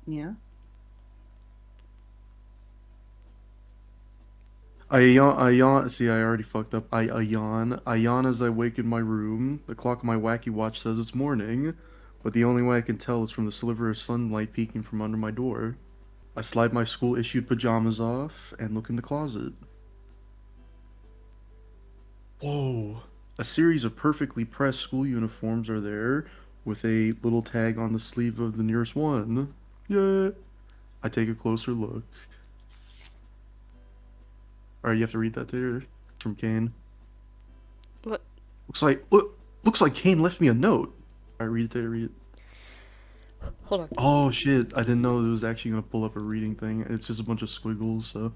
Yeah. I yawn. See, I already fucked up. I yawn. I yawn as I wake in my room. The clock on my wacky watch says it's morning, but the only way I can tell is from the sliver of sunlight peeking from under my door. I slide my school-issued pajamas off and look in the closet. Whoa! A series of perfectly pressed school uniforms are there, with a little tag on the sleeve of the nearest one. Yeah. I take a closer look. Alright, you have to read that there from Kane. What? Looks like Kane left me a note. Alright, read it there, read it. Hold on. Oh shit, I didn't know it was actually gonna pull up a reading thing. It's just a bunch of squiggles, so.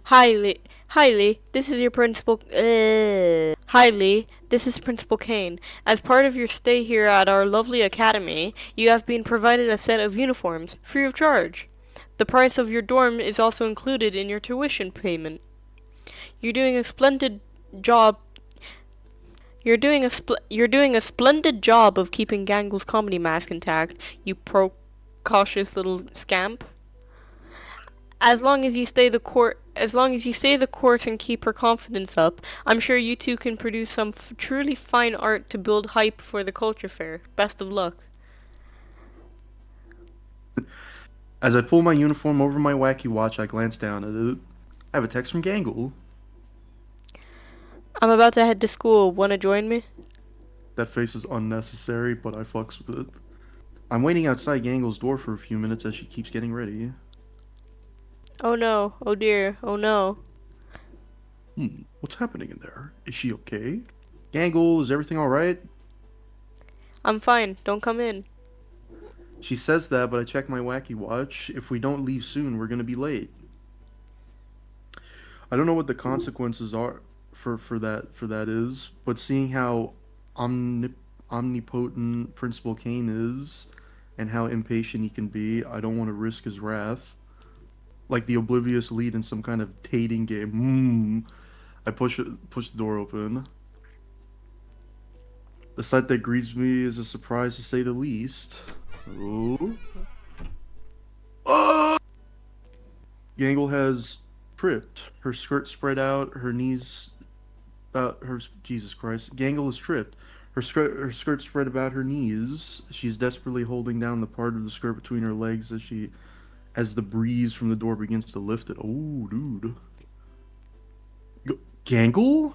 Hi, Lee. This is your principal. Hi, Lee. This is Principal Kane. As part of your stay here at our lovely academy, you have been provided a set of uniforms, free of charge. The price of your dorm is also included in your tuition payment. You're doing a splendid job. You're doing a splendid job of keeping Gangle's comedy mask intact. You cautious little scamp. As long as you stay the course and keep her confidence up, I'm sure you two can produce some truly fine art to build hype for the culture fair. Best of luck. As I pull my uniform over my wacky watch, I glance down at it. I have a text from Gangle. I'm about to head to school. Wanna join me? That face is unnecessary, but I fucks with it. I'm waiting outside Gangle's door for a few minutes as she keeps getting ready. Oh no. Oh dear. Oh no. What's happening in there? Is she okay? Gangle, is everything alright? I'm fine. Don't come in. She says that, but I check my wacky watch. If we don't leave soon, we're gonna be late. I don't know what the consequences are for that is, but seeing how omnipotent Principal Kane is and how impatient he can be, I don't want to risk his wrath. Like the oblivious lead in some kind of dating game. I push the door open. The sight that greets me is a surprise to say the least. Oh. Oh! Gangle has tripped. Her skirt spread out, her knees her Jesus Christ. Gangle is tripped. Her skirt spread about her knees. She's desperately holding down the part of the skirt between her legs as the breeze from the door begins to lift it. Oh, dude. Gangle?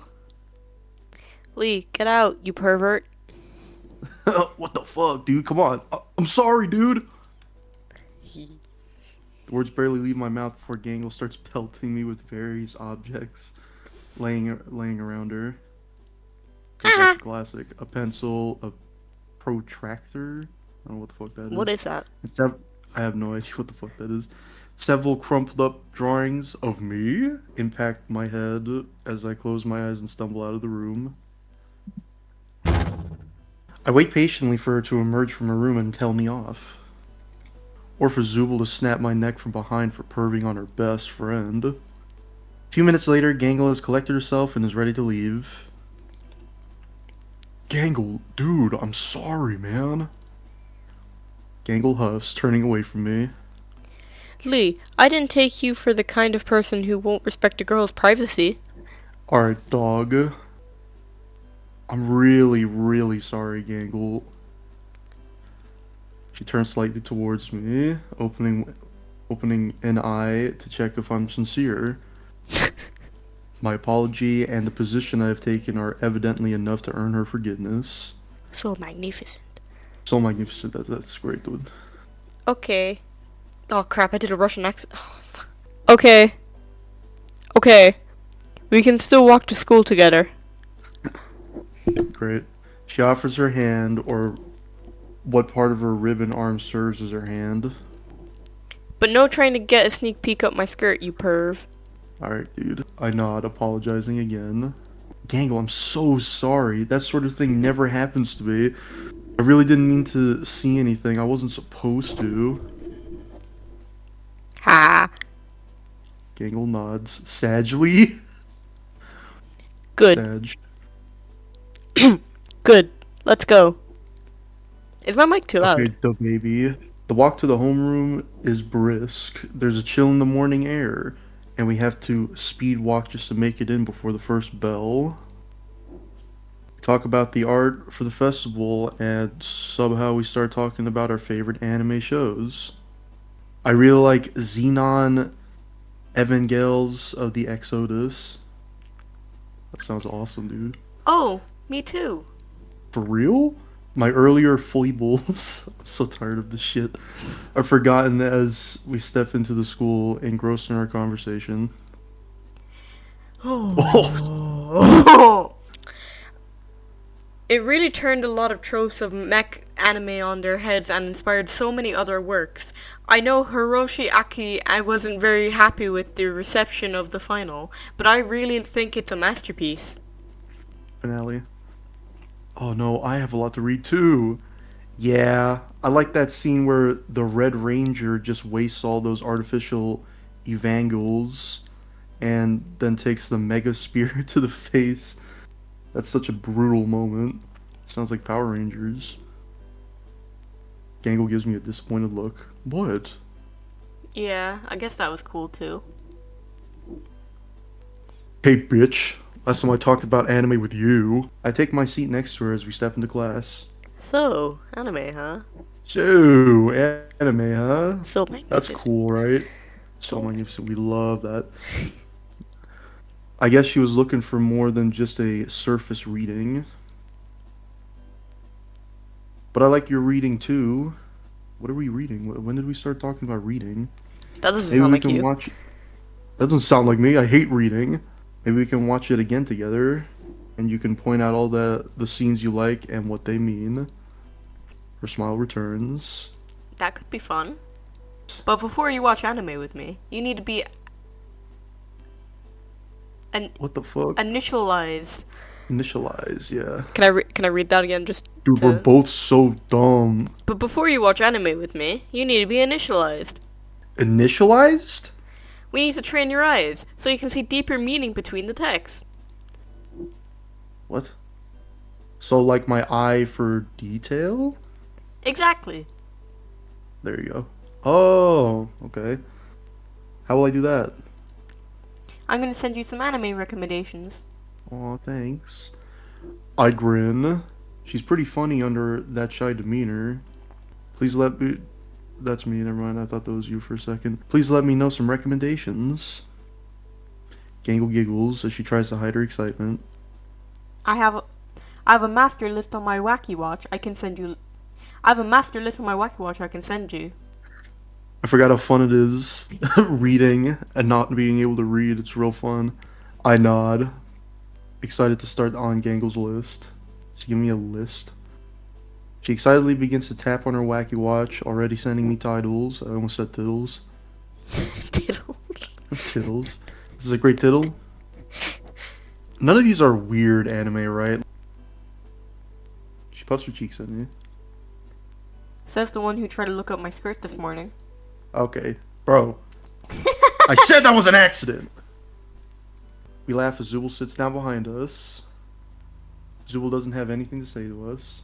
Lee, get out, you pervert. What the fuck, dude? Come on. I'm sorry, dude. The words barely leave my mouth before Gangle starts pelting me with various objects laying around her. Like that's Haha. a classic. A pencil, a protractor. I don't know what the fuck that What is. is that? I have no idea what the fuck that is. Several crumpled up drawings of me impact my head as I close my eyes and stumble out of the room. I wait patiently for her to emerge from her room and tell me off. Or for Zubul to snap my neck from behind for perving on her best friend. A few minutes later, Gangle has collected herself and is ready to leave. Gangle, dude, I'm sorry, man. Gangle huffs, turning away from me. Lee, I didn't take you for the kind of person who won't respect a girl's privacy. Alright, dog. I'm really, really sorry, Gangle. She turns slightly towards me, opening an eye to check if I'm sincere. My apology and the position I have taken are evidently enough to earn her forgiveness. So magnificent. So magnificent, that's great, dude. Okay. Oh crap, I did a Russian accent. Oh, fuck. Okay. Okay. We can still walk to school together. Great. She offers her hand, or what part of her ribbon arm serves as her hand. But no trying to get a sneak peek up my skirt, you perv. Alright, dude. I nod, apologizing again. Gangle, I'm so sorry. That sort of thing never happens to me. I really didn't mean to see anything. I wasn't supposed to. Ha. Gangle nods. Sagely? Good. Sag. Good. Let's go. Is my mic too Okay, loud? the baby. The walk to the homeroom is brisk. There's a chill in the morning air, and we have to speed walk just to make it in before the first bell. Talk about the art for the festival, and somehow we start talking about our favorite anime shows. I really like Xenon Evangels of the Exodus. That sounds awesome, dude. Oh, me too. For real? My earlier foibles, I'm so tired of this shit, are forgotten as we step into the school engrossed in our conversation. Oh, It really turned a lot of tropes of mech anime on their heads and inspired so many other works. I know Hiroshi Aki I wasn't very happy with the reception of the final, but I really think it's a masterpiece. finale. Oh no, I have a lot to read too. Yeah, I like that scene where the Red Ranger just wastes all those artificial evangels and then takes the Mega Spear to the face. That's such a brutal moment. Sounds like Power Rangers. Gangle gives me a disappointed look. What? Yeah, I guess that was cool too. Hey, bitch. Last time I talked about anime with you. I take my seat next to her as we step into class. So, anime, huh? So, anime, huh? So That's magnificent. cool, right? So So magnificent. We love that. I guess she was looking for more than just a surface reading. But I like your reading too. What are we reading? When did we start talking about reading? that doesn't Maybe sound we like can you. watch. That doesn't sound like me. I hate reading. Maybe we can watch it again together, and you can point out all the scenes you like and what they mean. For Smile Returns. That could be fun. But before you watch anime with me, you need to be an What the fuck? initialized. Initialize, yeah. Can I read that again just Dude, we're to both so dumb. But before you watch anime with me, you need to be initialized. Initialized? We need to train your eyes so you can see deeper meaning between the text. What? So, like my eye for detail? Exactly. There you go. Oh, okay. How will I do that? I'm gonna send you some anime recommendations. Aw, thanks. I grin. She's pretty funny under that shy demeanor. Please let me. That's me, never mind. I thought that was you for a second. Please let me know some recommendations. Gangle giggles as she tries to hide her excitement. I have a, I have a master list on my Wacky Watch. I can send you. I have a master list on my Wacky Watch. I can send you. I forgot how fun it is reading and not being able to read. It's real fun. I nod, excited to start on Gangle's list. She's giving me a list. She excitedly begins to tap on her wacky watch, already sending me titles. I almost said tittles. Tiddles. Tittles. This is a great tittle. None of these are weird anime, right? She puffs her cheeks at me. Says the one who tried to look up my skirt this morning. Okay, bro. I said that was an accident! We laugh as Zubul sits down behind us. Zubul doesn't have anything to say to us.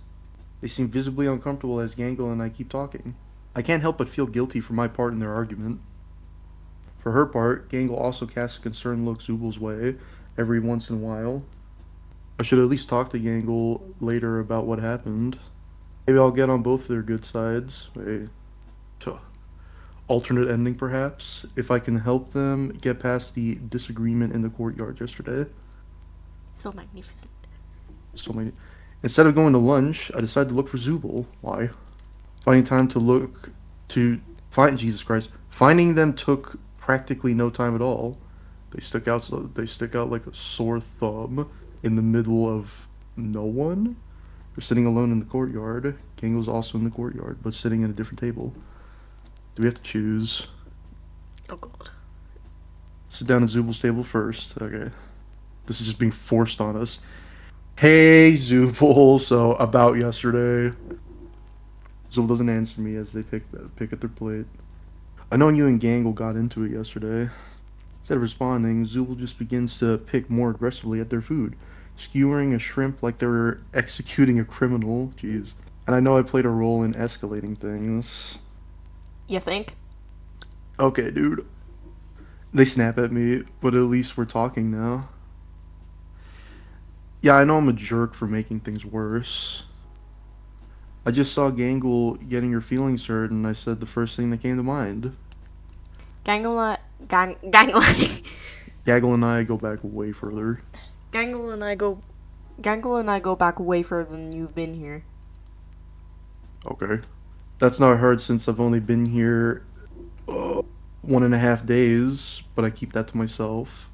They seem visibly uncomfortable as Gangle and I keep talking. I can't help but feel guilty for my part in their argument. For her part, Gangle also casts a concerned look Zubul's way every once in a while. I should at least talk to Gangle later about what happened. Maybe I'll get on both of their good sides. A alternate ending, perhaps, if I can help them get past the disagreement in the courtyard yesterday. So magnificent. So many. Instead of going to lunch, I decided to look for Zubul. Why? Finding time to look to find Jesus Christ. Finding them took practically no time at all. They stick out like a sore thumb in the middle of no one. They're sitting alone in the courtyard. Gangle's also in the courtyard, but sitting at a different table. Do we have to choose? Oh god. Sit down at Zubul's table first. Okay. This is just being forced on us. Hey, Zubul. So, about yesterday. Zubul doesn't answer me as they pick at their plate. I know you and Gangle got into it yesterday. Instead of responding, Zubul just begins to pick more aggressively at their food, skewering a shrimp like they were executing a criminal. Jeez. And I know I played a role in escalating things. You think? Okay, dude. They snap at me, but at least we're talking now. Yeah, I know I'm a jerk for making things worse. I just saw Gangle getting her feelings hurt, and I said the first thing that came to mind. Gangle, Gangle, Gaggle and I go back way further. Gangle and I go, Gangle and I go back way further than you've been here. Okay. That's not hard since I've only been here 1.5 days, but I keep that to myself.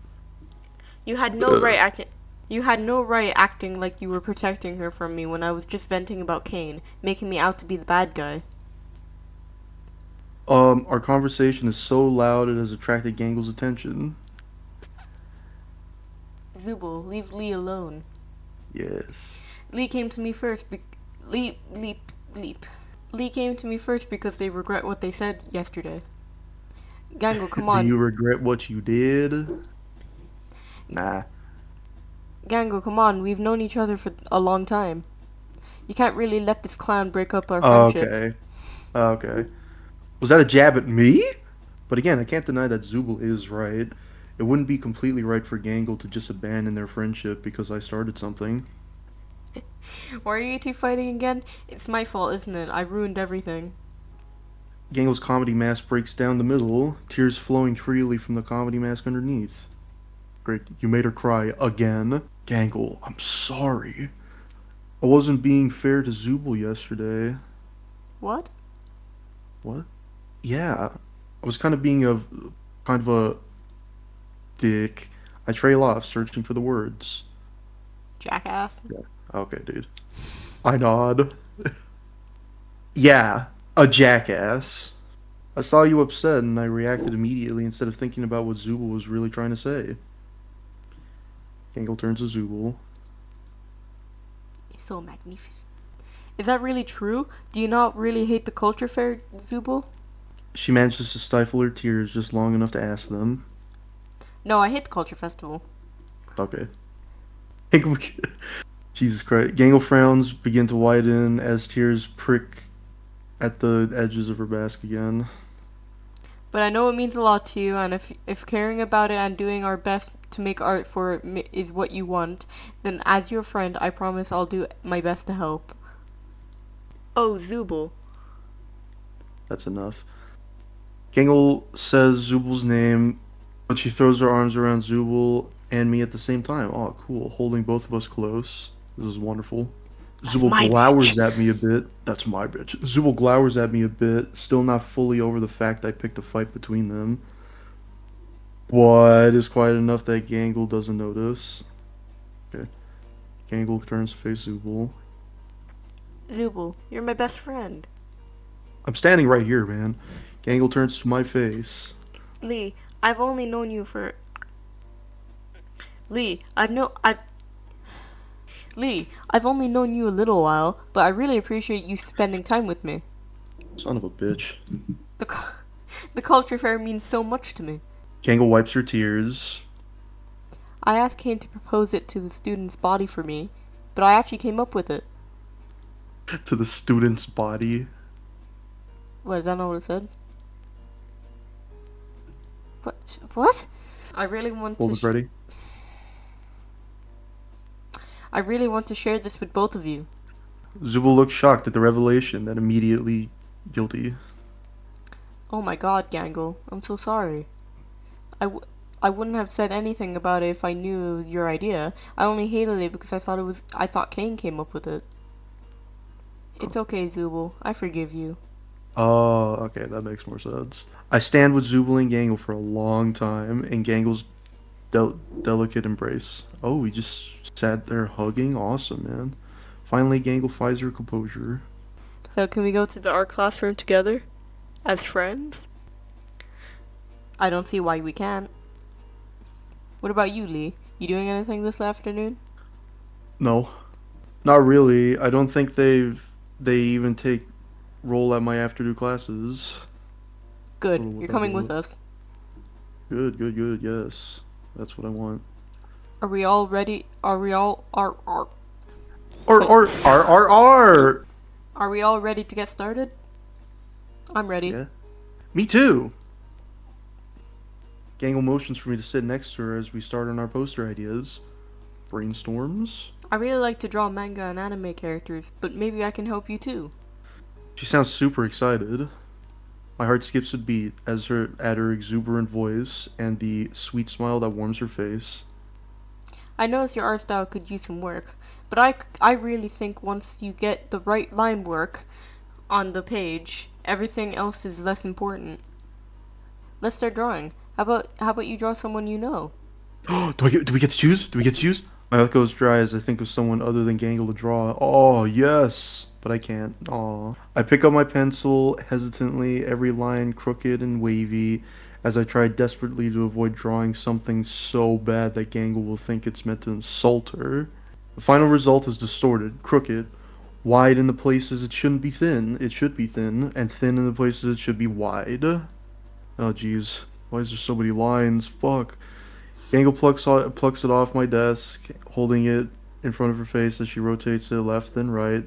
You had no right Ugh. acting. You had no right acting like you were protecting her from me when I was just venting about Kane, making me out to be the bad guy. Our conversation is so loud it has attracted Gangle's attention. Zubul, leave Lee alone. Yes. Lee came to me first. Leap, leap, leap. Lee came to me first because they regret what they said yesterday. Gangle, come Do on. you regret what you did? Nah. Gangle, come on. We've known each other for a long time. You can't really let this clown break up our friendship. Okay. Okay. Was that a jab at me? But again, I can't deny that Zubul is right. It wouldn't be completely right for Gangle to just abandon their friendship because I started something. Why are you two fighting again? It's my fault, isn't it? I ruined everything. Gangle's comedy mask breaks down the middle, tears flowing freely from the comedy mask underneath. Great, you made her cry again. Gangle, I'm sorry. I wasn't being fair to Zubul yesterday. What? What? Yeah, I was kind of a dick. I trail off, searching for the words. Jackass? Yeah. Okay, dude. I nod. Yeah, a jackass. I saw you upset and I reacted immediately instead of thinking about what Zubul was really trying to say. Gangle turns to Zubul. So magnificent. Is that really true? Do you not really hate the culture fair, Zubul? She manages to stifle her tears just long enough to ask them. No, I hate the culture festival. Okay. Gangle, Jesus Christ. Gangle frowns begin to widen as tears prick at the edges of her mask again. But I know it means a lot to you, and if caring about it and doing our best to make art for it is what you want, then as your friend, I promise I'll do my best to help. Oh, Zubul. That's enough. Gangle says Zubul's name, but she throws her arms around Zubul and me at the same time. Oh, cool. Holding both of us close. This is wonderful. That's Zubul my bitch. glowers at me a bit. That's my bitch. Zubul glowers at me a bit, still not fully over the fact I picked a fight between them. What is quiet enough that Gangle doesn't notice? Okay. Gangle turns to face Zubul. Zubul, you're my best friend. I'm standing right here, man. Gangle turns to my face. Lee, I've only known you for. Lee, I've no. I've. Lee, I've only known you a little while, but I really appreciate you spending time with me. Son of a bitch. The, the culture fair means so much to me. Gangle wipes her tears. I asked Kane to propose it to the student's body for me, but I actually came up with it. To the student's body. What, is that not what it said? What? I really want Hold it ready. I really want to share this with both of you. Zubul looks shocked at the revelation, then immediately guilty. Oh my god, Gangle. I'm so sorry. I wouldn't have said anything about it if I knew it was your idea. I only hated it because I thought Kane came up with it. It's okay, Zubul. I forgive you. Oh, okay, that makes more sense. I stand with Zubul and Gangle for a long time in Gangle's delicate embrace. Oh, we just sat there hugging. Awesome, man. Finally, Gangle finds her composure. So can we go to the art classroom together? As friends? I don't see why we can't. What about you, Lee? You doing anything this afternoon? No, not really. I don't think they even take roll at my afternoon classes. Good. Don't know what You're that coming with was. us. Good, good, good. Yes, that's what I want. Are we all ready? Are we all are Or. Are we all ready to get started? I'm ready. Yeah, Me too. Gangle motions for me to sit next to her as we start on our poster ideas. Brainstorms. I really like to draw manga and anime characters, but maybe I can help you too. She sounds super excited. My heart skips a beat as her at her exuberant voice and the sweet smile that warms her face. I notice your art style could use some work, but I really think once you get the right line work on the page, everything else is less important. Let's start drawing. How about you draw someone you know? Do we get to choose? Do we get to choose? My mouth goes dry as I think of someone other than Gangle to draw. Oh, yes. But I can't. Aw. I pick up my pencil hesitantly, every line crooked and wavy, as I try desperately to avoid drawing something so bad that Gangle will think it's meant to insult her. The final result is distorted, crooked, wide in the places it shouldn't be thin. It should be thin, and thin in the places it should be wide. Oh, jeez. Why is there so many lines? Fuck. Gangle plucks it off my desk, holding it in front of her face as she rotates it left and right,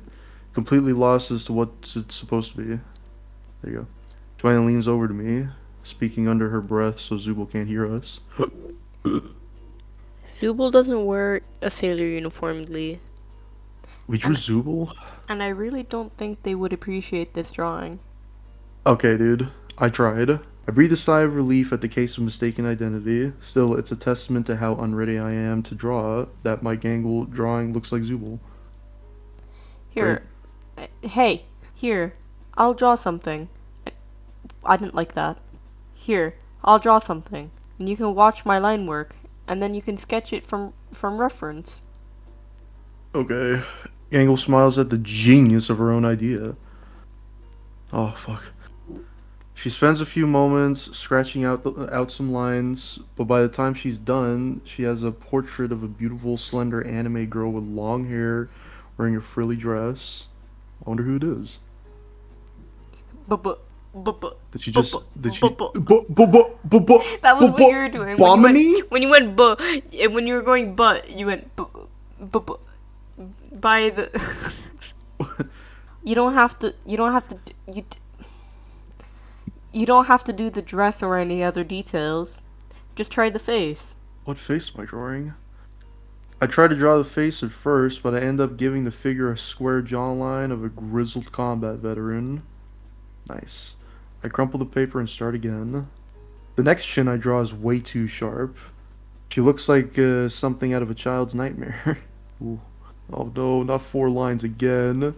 completely lost as to what it's supposed to be. There you go. Joanna leans over to me, speaking under her breath so Zubul can't hear us. Zubul doesn't wear a sailor uniform, Lee, We drew and Zubul? and I really don't think they would appreciate this drawing. Okay, dude. I tried. I breathe a sigh of relief at the case of mistaken identity. Still, it's a testament to how unready I am to draw that my Gangle drawing looks like Zubul. Great. Here, hey, here, I'll draw something. I didn't like that. Here, I'll draw something, and you can watch my line work, and then you can sketch it from reference. Okay. Gangle smiles at the genius of her own idea. Oh, fuck. She spends a few moments scratching out some lines, but by the time she's done, she has a portrait of a beautiful, slender anime girl with long hair, wearing a frilly dress. I wonder who it is. But but but but Did she but just? but Did she? but but. That was what you were doing when you went Bomini? when you went but and when you were going but you went but by the. You don't have to do the dress or any other details. Just try the face. What face am I drawing? I try to draw the face at first, but I end up giving the figure a square jawline of a grizzled combat veteran. Nice. I crumple the paper and start again. The next chin I draw is way too sharp. She looks like something out of a child's nightmare. Ooh. Oh no, not 4 lines again.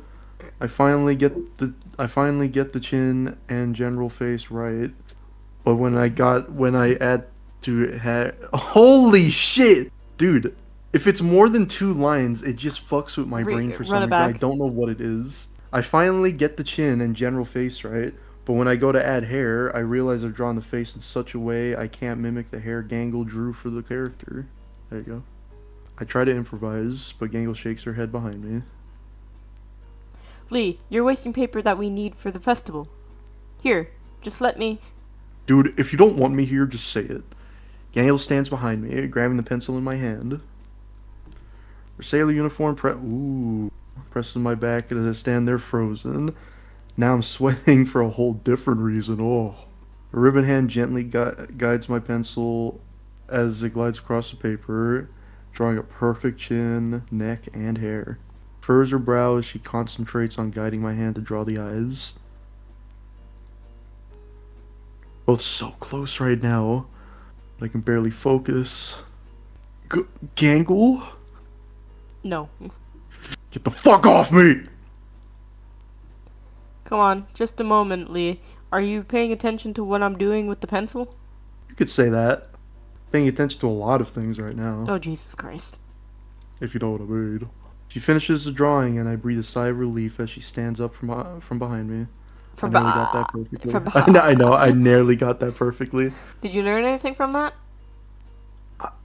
I finally get the chin and general face right. But when I add to holy shit, dude! If it's more than 2 lines, it just fucks with my brain for Run some it reason. I back. don't know what it is. I finally get the chin and general face right, but when I go to add hair, I realize I've drawn the face in such a way I can't mimic the hair Gangle drew for the character. There you go. I try to improvise, but Gangle shakes her head behind me. Lee, you're wasting paper that we need for the festival. Here, just let me. Dude, if you don't want me here, just say it. Gangle stands behind me, grabbing the pencil in my hand. Her sailor uniform presses my back as I stand there frozen. Now I'm sweating for a whole different reason. Oh. A ribbon hand gently guides my pencil as it glides across the paper, drawing a perfect chin, neck, and hair. Furrows her brow as she concentrates on guiding my hand to draw the eyes. Both so close right now, but I can barely focus. Gangle? No. Get the fuck off me! Come on, just a moment, Lee. Are you paying attention to what I'm doing with the pencil? You could say that. Paying attention to a lot of things right now, Oh, Jesus Christ. if you know what I mean. She finishes the drawing, and I breathe a sigh of relief as she stands up from behind me. I From nearly got that perfectly. from I know, I nearly got that perfectly. Did you learn anything from that?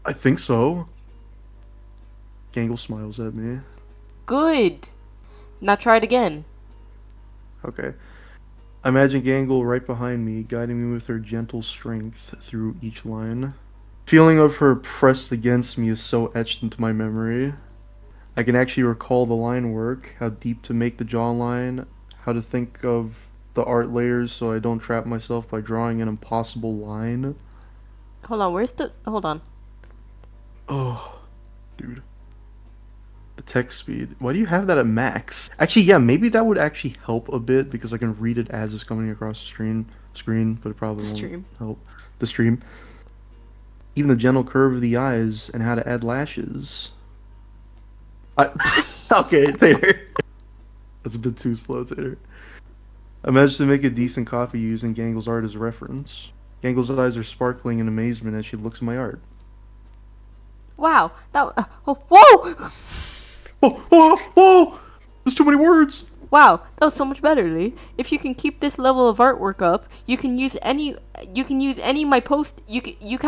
I think so. Gangle smiles at me. Good. Now try it again. Okay. I imagine Gangle right behind me, guiding me with her gentle strength through each line. Feeling of her pressed against me is so etched into my memory. I can actually recall the line work, how deep to make the jawline, how to think of the art layers so I don't trap myself by drawing an impossible line. Hold on, where's the... Hold on. Oh, dude. The text speed. Why do you have that at max? Actually, yeah, maybe that would actually help a bit because I can read it as it's coming across the screen, but it probably The won't stream. help the stream. Even the gentle curve of the eyes and how to add lashes. I, okay, Tater. That's a bit too slow, Tater. I managed to make a decent copy using Gangle's art as a reference. Gangle's eyes are sparkling in amazement as she looks at my art. Wow, that... whoa! Oh, whoa, whoa! There's too many words! Wow, that was so much better, Lee. If you can keep this level of artwork up, you can use any of my post... You can... You.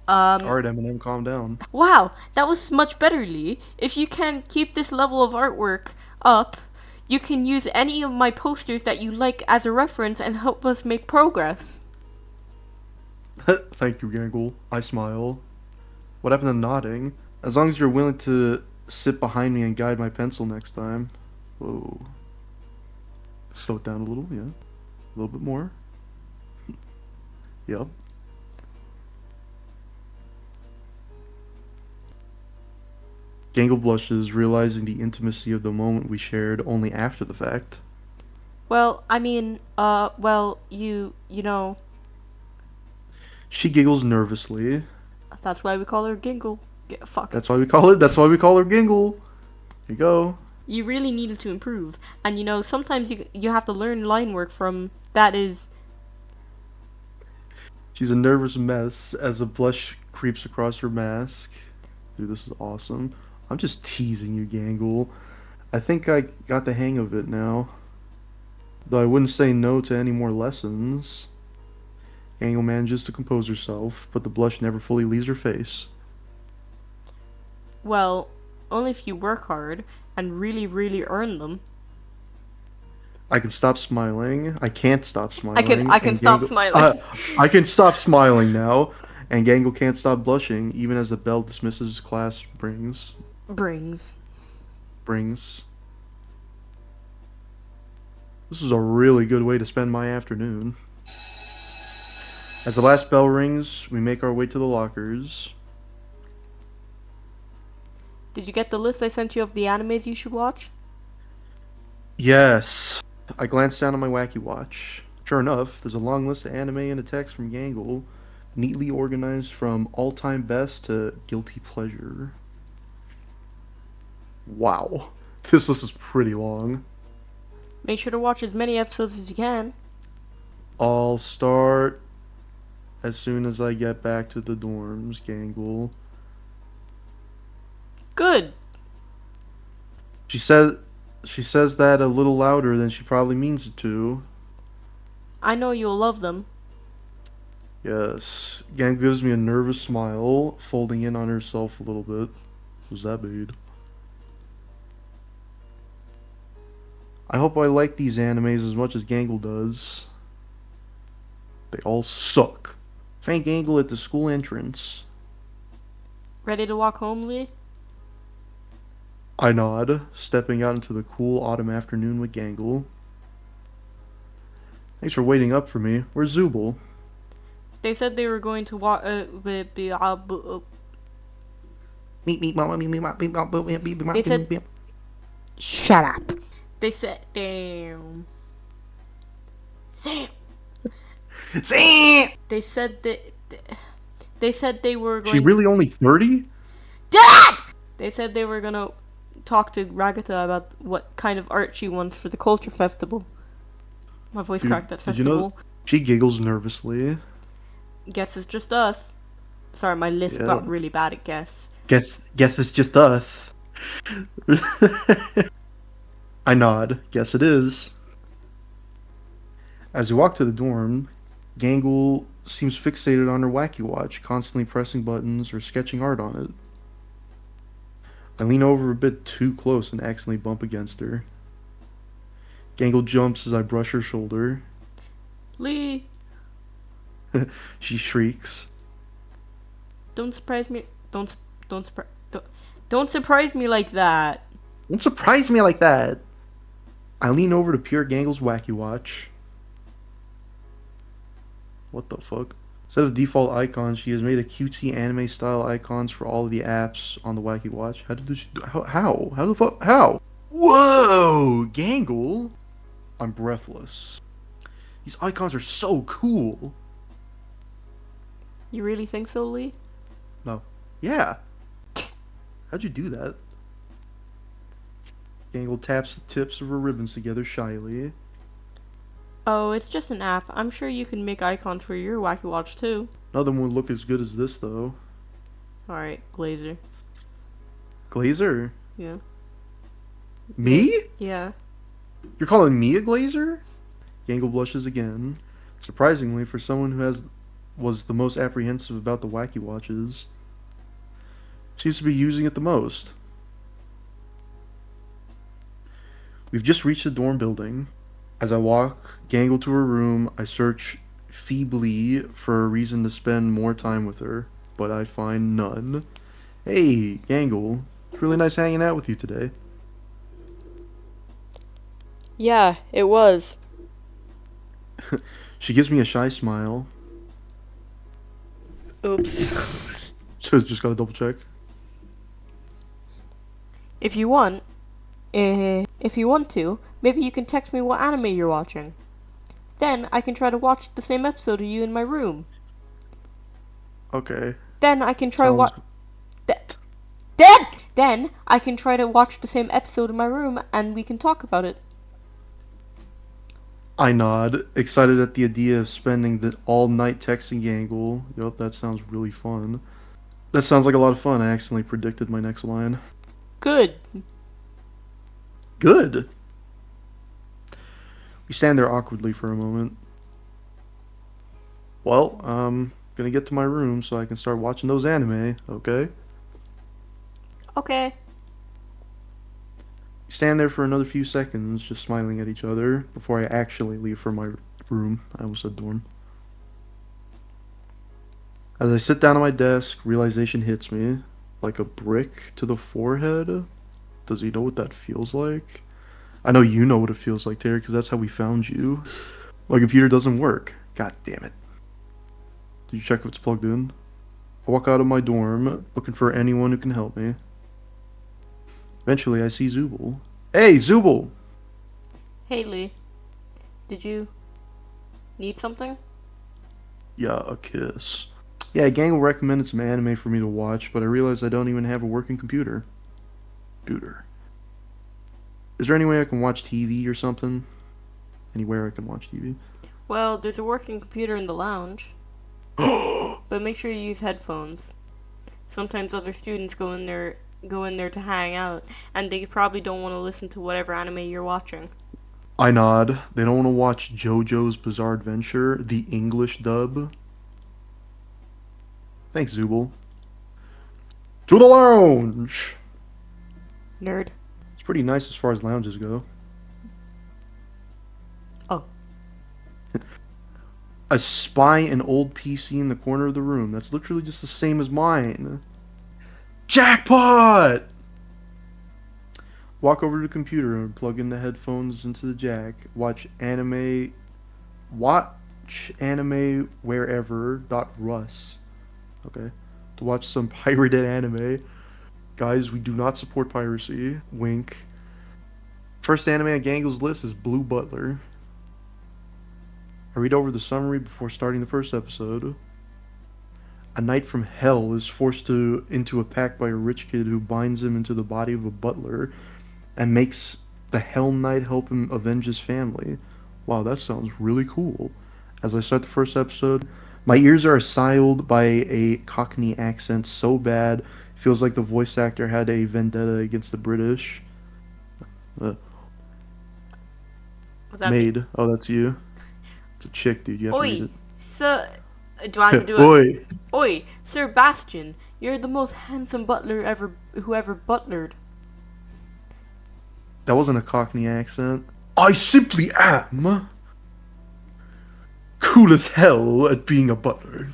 Um... Alright, Eminem, calm down. Wow, that was much better, Lee. If you can keep this level of artwork up, you can use any of my posters that you like as a reference and help us make progress. Thank you, Gangle. I smile. What happened to nodding? As long as you're willing to sit behind me and guide my pencil next time. Whoa. Slow it down a little, yeah. A little bit more. Yep. Gangle blushes, realizing the intimacy of the moment we shared only after the fact. Well, I mean, you know, She giggles nervously. that's why we call her Gingle. Fuck. That's why we call it. That's why we call her Gingle. Here you go. You really needed to improve. And you know, sometimes you have to learn line work from that is... She's a nervous mess as a blush creeps across her mask. Dude, this is awesome. I'm just teasing you, Gangle. I think I got the hang of it now. Though I wouldn't say no to any more lessons. Gangle manages to compose herself, but the blush never fully leaves her face. Well, only if you work hard and really, really earn them. I can stop smiling. I can't stop smiling. I can and stop Gangle, smiling. I can stop smiling now, and Gangle can't stop blushing, even as the bell dismisses class Brings. brings. This is a really good way to spend my afternoon. As the last bell rings, we make our way to the lockers. Did you get the list I sent you of the animes you should watch? Yes. I glanced down at my wacky watch. Sure enough, there's a long list of anime and a text from Gangle, neatly organized from all-time best to guilty pleasure. Wow. This list is pretty long. Make sure to watch as many episodes as you can. I'll start as soon as I get back to the dorms, Gangle. Good. She says that a little louder than she probably means it to. I know you'll love them. Yes. Gangle gives me a nervous smile, folding in on herself a little bit. Was that bad? I hope I like these animes as much as Gangle does. They all suck. Find Gangle at the school entrance. Ready to walk home, Lee? I nod, stepping out into the cool autumn afternoon with Gangle. Thanks for waiting up for me. Where's Zubul? They said they were going to walk. They said. Shut up. They said, damn. Sam. Sam! They said they said they were going. She really only 30? Dad! They said they were gonna talk to Ragata about what kind of art she wants for the culture festival. My voice Dude, cracked at did you know festival. she giggles nervously? Guess it's just us. Sorry, my list Yeah. got really bad at guess. Guess it's just us. I nod. Guess it is. As we walk to the dorm, Gangle seems fixated on her wacky watch, constantly pressing buttons or sketching art on it. I lean over a bit too close and accidentally bump against her. Gangle jumps as I brush her shoulder. Lee, She shrieks. don't surprise me. Don't surprise me like that. Don't surprise me like that. I lean over to Pure Gangle's Wacky Watch. What the fuck? Instead of default icons, she has made a cutesy anime style icons for all of the apps on the Wacky Watch. How did she do? How? How the fuck? How? Whoa, Gangle! I'm breathless. These icons are so cool. You really think so, Lee? No. Yeah. How'd you do that? Gangle taps the tips of her ribbons together shyly. Oh, it's just an app. I'm sure you can make icons for your Wacky Watch too. None of them would look as good as this, though. Alright, Glazer. Glazer? Yeah. Me? Yeah. You're calling me a glazer? Gangle blushes again. Surprisingly, for someone who was the most apprehensive about the Wacky Watches, seems to be using it the most. We've just reached the dorm building. As I walk Gangle to her room, I search feebly for a reason to spend more time with her, but I find none. Hey, Gangle. It's really nice hanging out with you today. Yeah, it was. She gives me a shy smile. Oops. So just gotta double check. If you want to, maybe you can text me what anime you're watching. Then I can try to watch the same episode of you in my room. Okay. Then I can try Sounds... Then I can try to watch the same episode in my room and we can talk about it. I nod, excited at the idea of spending the all-night texting Gangle. Yup, that sounds really fun. That sounds like a lot of fun. I accidentally predicted my next line. Good. Good. We stand there awkwardly for a moment. Well, gonna get to my room so I can start watching those anime, okay? Okay. We stand there for another few seconds, just smiling at each other, before I actually leave for my room. I almost said dorm. As I sit down at my desk, realization hits me, like a brick to the forehead. Does he know what that feels like? I know you know what it feels like, Terry, because that's how we found you. My computer doesn't work. God damn it. Did you check if it's plugged in? I walk out of my dorm, looking for anyone who can help me. Eventually, I see Zubul. Hey, Zubul! Hey Lee, did you need something? Yeah, a kiss. Yeah, Gang recommended some anime for me to watch, but I realized I don't even have a working computer. Is there any way I can watch TV or something? Anywhere I can watch TV? Well, there's a working computer in the lounge, but make sure you use headphones. Sometimes other students go in there to hang out, and they probably don't want to listen to whatever anime you're watching. I nod. They don't want to watch JoJo's Bizarre Adventure, the English dub. Thanks, Zubul. To the lounge! Nerd. It's pretty nice as far as lounges go. Oh. I spy an old PC in the corner of the room. That's literally just the same as mine. Jackpot! Walk over to the computer and plug in the headphones into the jack. Watch anime wherever.rus. Okay. To watch some pirated anime. Guys, we do not support piracy. Wink. First anime on Gangle's list is Blue Butler. I read over the summary before starting the first episode. A knight from hell is forced into a pact by a rich kid who binds him into the body of a butler and makes the Hell Knight help him avenge his family. Wow, that sounds really cool. As I start the first episode, my ears are assailed by a Cockney accent so bad, it feels like the voice actor had a vendetta against the British. Maid. Oh, that's you. It's a chick, dude. You have to read Oi, it. sir. Do I have to do it? Oi! Oi, Sir Bastion, you're the most handsome butler who ever butlered. That wasn't a Cockney accent. I simply am cool as hell at being a butler.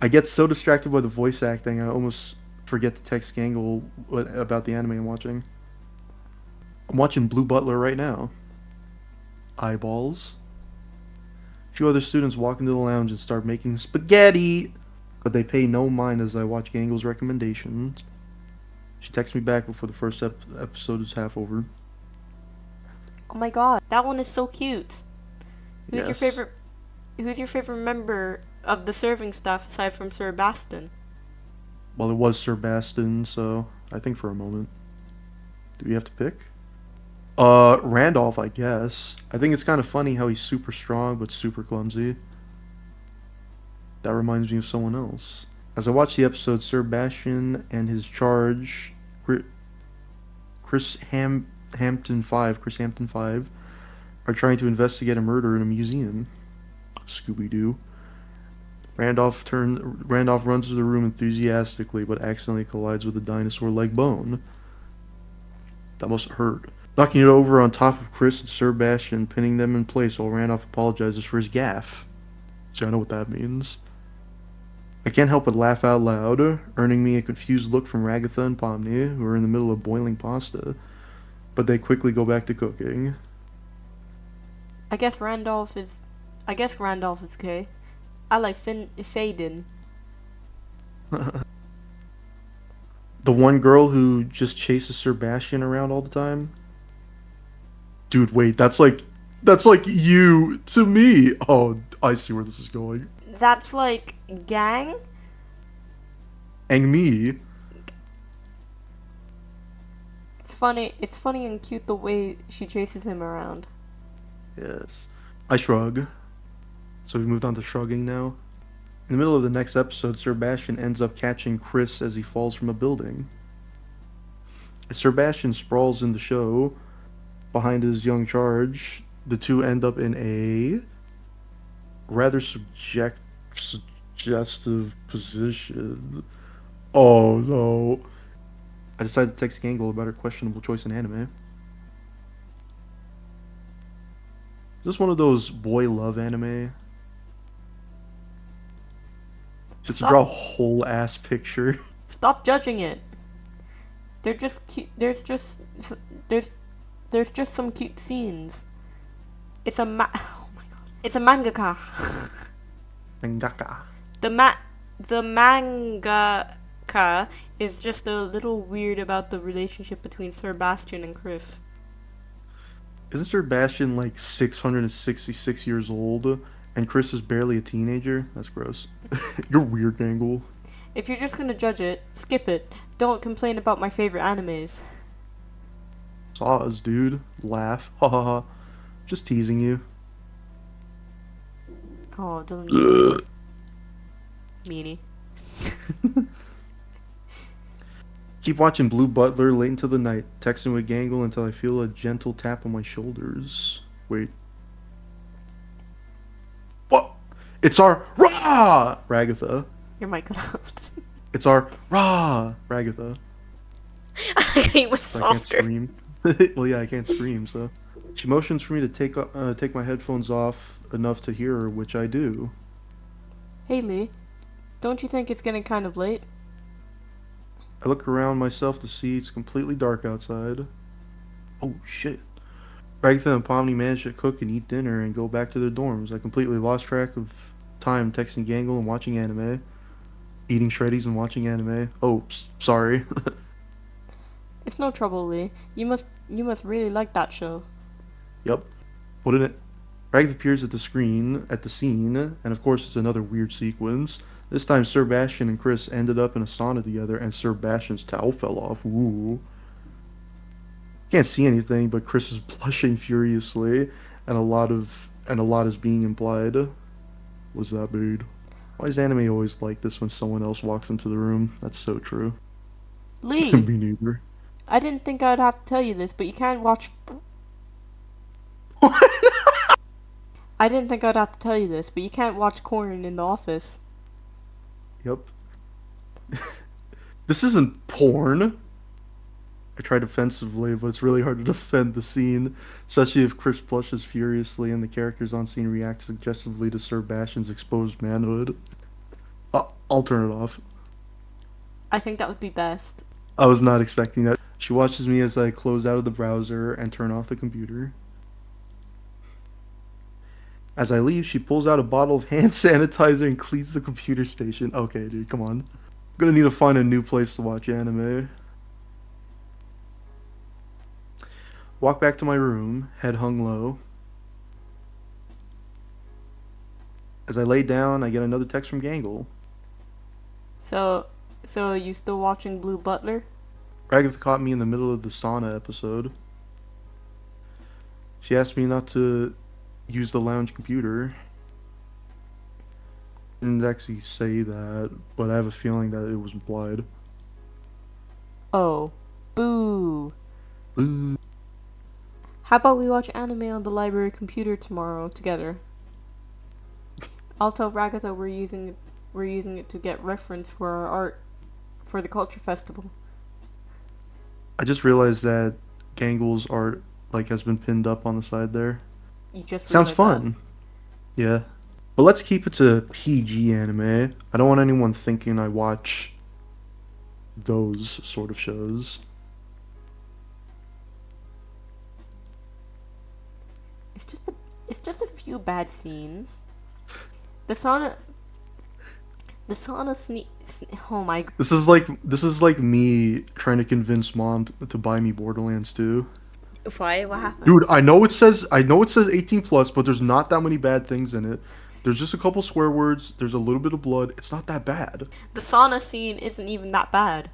I get so distracted by the voice acting, I almost forget to text Gangle about the anime I'm watching. I'm watching Blue Butler right now. Eyeballs. A few other students walk into the lounge and start making spaghetti, but they pay no mind as I watch Gangle's recommendations. She texts me back before the first episode is half over. Oh my god, that one is so cute. Who's your Yes. favorite? Who's your favorite member of the serving staff aside from Sir Baston? Well, it was Sir Baston, so I think for a moment. Do we have to pick? Randolph, I guess. I think it's kind of funny how he's super strong but super clumsy. That reminds me of someone else. As I watch the episode, Sir Bastion and his charge, Chris Hampton 5, Chris Hampton 5, are trying to investigate a murder in a museum. Scooby-Doo. Randolph runs to the room enthusiastically, but accidentally collides with a dinosaur leg bone. That must hurt. Knocking it over on top of Chris and Sir Bastion, pinning them in place while Randolph apologizes for his gaffe. So I know what that means. I can't help but laugh out loud, earning me a confused look from Ragatha and Pomni, who are in the middle of boiling pasta, but they quickly go back to cooking. I guess Randolph is gay. I like Faden. The one girl who just chases Sir Bastion around all the time? Dude, wait, that's like you to me. Oh, I see where this is going. That's like gang. And me. It's funny and cute the way she chases him around. Yes. I shrug. So we've moved on to shrugging now. In the middle of the next episode, Sir Bastion ends up catching Chris as he falls from a building. As Sir Bastion sprawls in the show behind his young charge, the two end up in a rather suggestive position. Oh no. I decided to text Gangle about her questionable choice in anime. Is this one of those boy love anime? Just to draw a whole ass picture. Stop judging it. They're just cute. There's just some cute scenes. It's a oh my god. It's a mangaka. Mangaka. The mangaka is just a little weird about the relationship between Sir Bastion and Chris. Isn't Sir Bastion like 666 years old and Chris is barely a teenager? That's gross. You're weird, Gangle. If you're just gonna judge it, skip it. Don't complain about my favorite animes. Saws, dude. Laugh. Ha ha ha. Just teasing you. Oh, doesn't meanie. Keep watching Blue Butler late into the night, texting with Gangle until I feel a gentle tap on my shoulders. Wait. What? It's our Rah! Ragatha. Your mic cut out. It's our Rah! Ragatha. He was So I can't softer. scream. Well, yeah, I can't scream, so. She motions for me to take my headphones off enough to hear her, which I do. Hey Lee, don't you think it's getting kind of late? I look around myself to see it's completely dark outside. Oh shit. Ragatha and Pomni manage to cook and eat dinner and go back to their dorms. I completely lost track of time texting Gangle and watching anime. Eating Shreddies and watching anime. Oh, sorry. It's no trouble, Lee. You must really like that show. Yep. Wouldn't it? Ragatha appears at the scene, and of course it's another weird sequence. This time Sir Bastion and Chris ended up in a sauna together and Sir Bastion's towel fell off. Ooh. Can't see anything, but Chris is blushing furiously, and a lot is being implied. Was that bad? Why is anime always like this when someone else walks into the room? That's so true. Lee, Me neither. I didn't think I'd have to tell you this, but you can't watch. I didn't think I'd have to tell you this, but you can't watch Corn in the office. Yep. This isn't porn. I tried defensively, but it's really hard to defend the scene, especially if Chris blushes furiously and the characters on scene react suggestively to Sir Bastion's exposed manhood. I'll turn it off. I think that would be best. I was not expecting that. She watches me as I close out of the browser and turn off the computer. As I leave, she pulls out a bottle of hand sanitizer and cleans the computer station. Okay, dude, come on. I'm gonna need to find a new place to watch anime. Walk back to my room, head hung low. As I lay down, I get another text from Gangle. So, so you still watching Blue Butler? Ragatha caught me in the middle of the sauna episode. She asked me not to use the lounge computer. Didn't actually say that, but I have a feeling that it was implied. Oh, boo. Ooh. How about we watch anime on the library computer tomorrow together? I'll tell Ragatha we're using it to get reference for our art for the culture festival. I just realized that Gangle's art has been pinned up on the side there. You just Sounds realized that. fun. Yeah. But let's keep it to PG anime. I don't want anyone thinking I watch those sort of shows. It's just a few bad scenes. The sauna oh my. This is like me trying to convince mom to buy me Borderlands 2. Why? What happened? Dude, I know it says 18 plus, but there's not that many bad things in it. There's just a couple swear words, there's a little bit of blood. It's not that bad. The sauna scene isn't even that bad.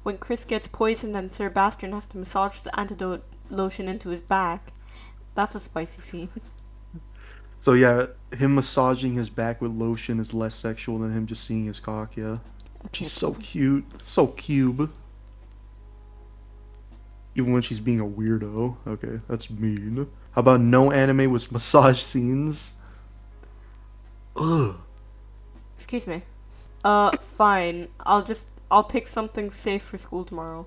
When Chris gets poisoned and Sebastian has to massage the antidote lotion into his back. That's a spicy scene. So yeah, him massaging his back with lotion is less sexual than him just seeing his cock, yeah. Okay. She's so cute. So cube. Even when she's being a weirdo. Okay, that's mean. How about no anime with massage scenes? Ugh. Excuse me. Fine. I'll pick something safe for school tomorrow.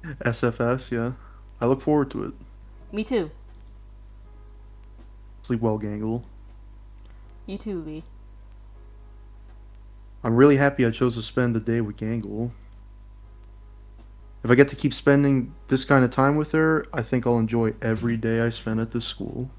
SFS, yeah. I look forward to it. Me too. Sleep well, Gangle. You too, Lee. I'm really happy I chose to spend the day with Gangle. If I get to keep spending this kind of time with her, I think I'll enjoy every day I spend at this school.